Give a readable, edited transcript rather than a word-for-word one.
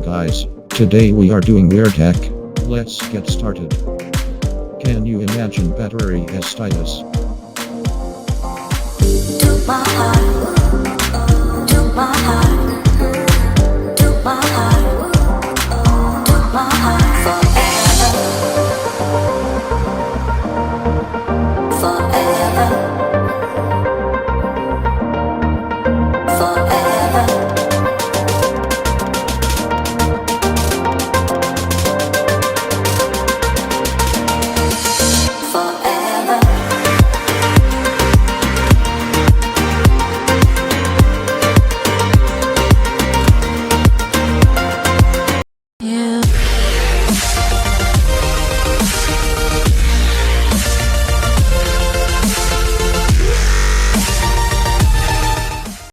guys, today we are doing weird hack. Let's get started. Can you imagine battery as stylus? To my heart, to my heart, to my heart.